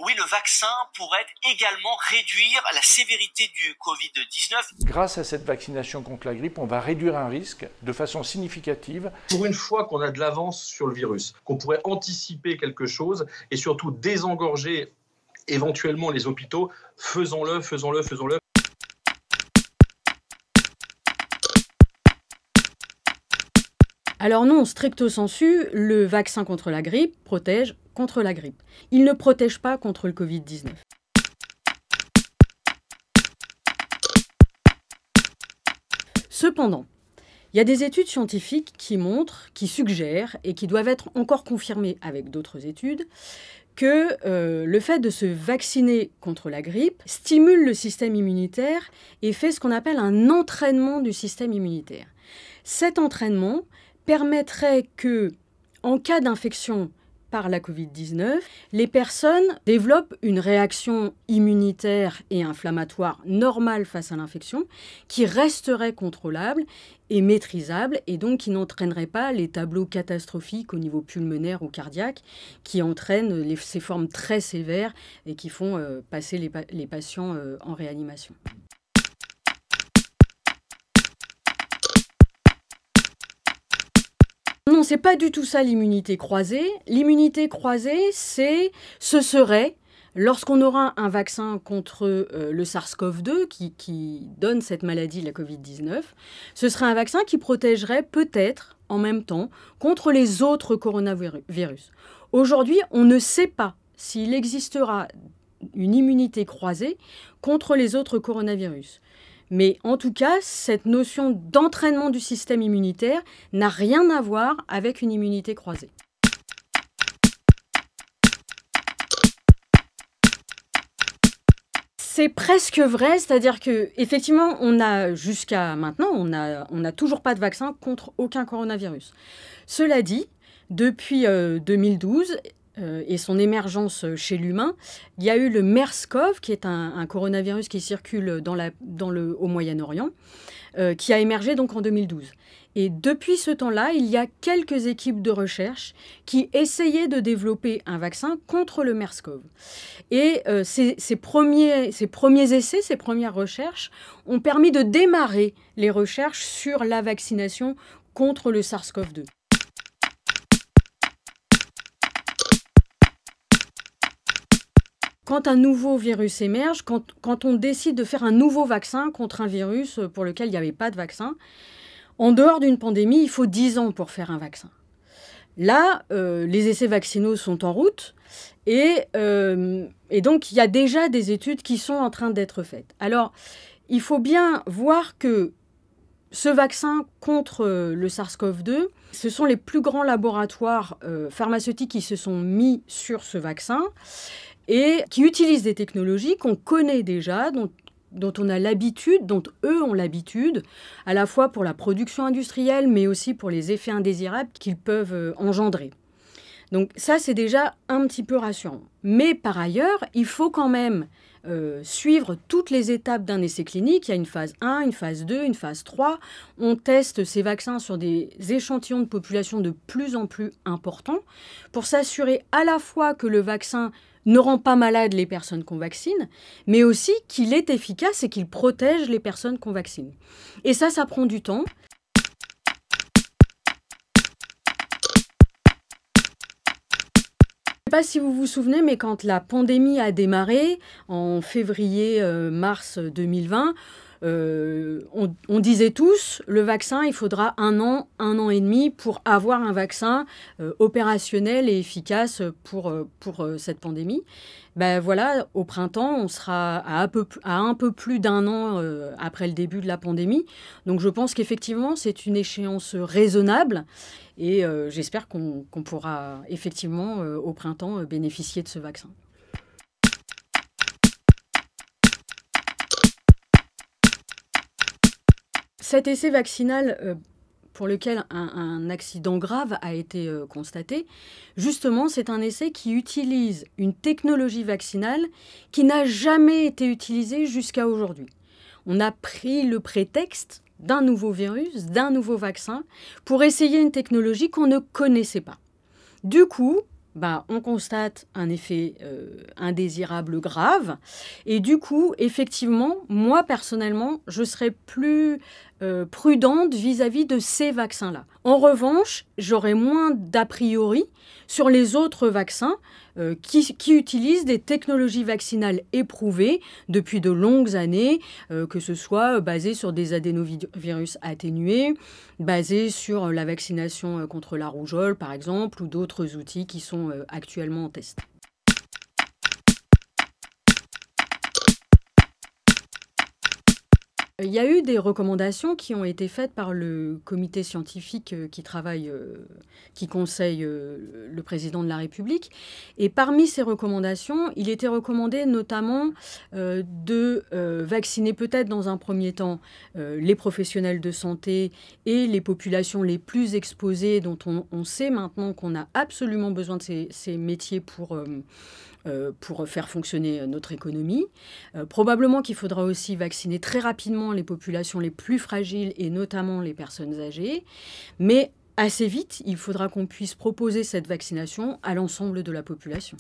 Oui, le vaccin pourrait également réduire la sévérité du Covid-19. Grâce à cette vaccination contre la grippe, on va réduire un risque de façon significative. Pour une fois qu'on a de l'avance sur le virus, qu'on pourrait anticiper quelque chose et surtout désengorger éventuellement les hôpitaux, faisons-le. Alors non, stricto sensu, le vaccin contre la grippe protège contre la grippe. Il ne protège pas contre le Covid-19. Cependant, il y a des études scientifiques qui suggèrent, et qui doivent être encore confirmées avec d'autres études, que le fait de se vacciner contre la grippe stimule le système immunitaire et fait ce qu'on appelle un entraînement du système immunitaire. Cet entraînement permettrait que, en cas d'infection par la Covid-19, les personnes développent une réaction immunitaire et inflammatoire normale face à l'infection, qui resterait contrôlable et maîtrisable, et donc qui n'entraînerait pas les tableaux catastrophiques au niveau pulmonaire ou cardiaque, qui entraînent ces formes très sévères et qui font passer les patients en réanimation. Non, c'est pas du tout ça l'immunité croisée. L'immunité croisée, ce serait, lorsqu'on aura un vaccin contre le SARS-CoV-2 qui donne cette maladie, la Covid-19, ce serait un vaccin qui protégerait peut-être en même temps contre les autres coronavirus. Aujourd'hui, on ne sait pas s'il existera une immunité croisée contre les autres coronavirus. Mais en tout cas, cette notion d'entraînement du système immunitaire n'a rien à voir avec une immunité croisée. C'est presque vrai, c'est-à-dire qu'effectivement, on a jusqu'à maintenant, on n'a toujours pas de vaccin contre aucun coronavirus. Cela dit, depuis 2012, et son émergence chez l'humain, il y a eu le MERS-CoV, qui est un coronavirus qui circule au Moyen-Orient, qui a émergé donc en 2012. Et depuis ce temps-là, il y a quelques équipes de recherche qui essayaient de développer un vaccin contre le MERS-CoV. Et ces premiers essais, ces premières recherches, ont permis de démarrer les recherches sur la vaccination contre le SARS-CoV-2. Quand un nouveau virus émerge, quand on décide de faire un nouveau vaccin contre un virus pour lequel il n'y avait pas de vaccin, en dehors d'une pandémie, il faut 10 ans pour faire un vaccin. Là, les essais vaccinaux sont en route et donc il y a déjà des études qui sont en train d'être faites. Alors, il faut bien voir que ce vaccin contre le SARS-CoV-2, ce sont les plus grands laboratoires pharmaceutiques qui se sont mis sur ce vaccin et qui utilisent des technologies qu'on connaît déjà, dont on a l'habitude, dont eux ont l'habitude, à la fois pour la production industrielle, mais aussi pour les effets indésirables qu'ils peuvent engendrer. Donc ça, c'est déjà un petit peu rassurant. Mais par ailleurs, il faut quand même suivre toutes les étapes d'un essai clinique. Il y a une phase 1, une phase 2, une phase 3. On teste ces vaccins sur des échantillons de population de plus en plus importants pour s'assurer à la fois que le vaccin ne rend pas malade les personnes qu'on vaccine, mais aussi qu'il est efficace et qu'il protège les personnes qu'on vaccine. Et ça prend du temps. Je ne sais pas si vous vous souvenez, mais quand la pandémie a démarré, en février-mars 2020, on disait tous, le vaccin, il faudra un an et demi pour avoir un vaccin opérationnel et efficace pour cette pandémie. Ben voilà, au printemps, on sera à un peu plus d'un an après le début de la pandémie. Donc je pense qu'effectivement, c'est une échéance raisonnable et j'espère qu'on pourra effectivement au printemps bénéficier de ce vaccin. Cet essai vaccinal pour lequel un accident grave a été constaté, justement, c'est un essai qui utilise une technologie vaccinale qui n'a jamais été utilisée jusqu'à aujourd'hui. On a pris le prétexte d'un nouveau virus, d'un nouveau vaccin, pour essayer une technologie qu'on ne connaissait pas. Du coup, on constate un effet indésirable grave. Et du coup, effectivement, moi, personnellement, je serais plus prudente vis-à-vis de ces vaccins-là. En revanche, j'aurais moins d'a priori sur les autres vaccins qui utilisent des technologies vaccinales éprouvées depuis de longues années, que ce soit basées sur des adénovirus atténués, basées sur la vaccination contre la rougeole, par exemple, ou d'autres outils qui sont actuellement en test. Il y a eu des recommandations qui ont été faites par le comité scientifique qui conseille le président de la République. Et parmi ces recommandations, il était recommandé notamment de vacciner peut-être dans un premier temps les professionnels de santé et les populations les plus exposées dont on sait maintenant qu'on a absolument besoin de ces métiers pour faire fonctionner notre économie. Probablement qu'il faudra aussi vacciner très rapidement les populations les plus fragiles et notamment les personnes âgées. Mais assez vite, il faudra qu'on puisse proposer cette vaccination à l'ensemble de la population.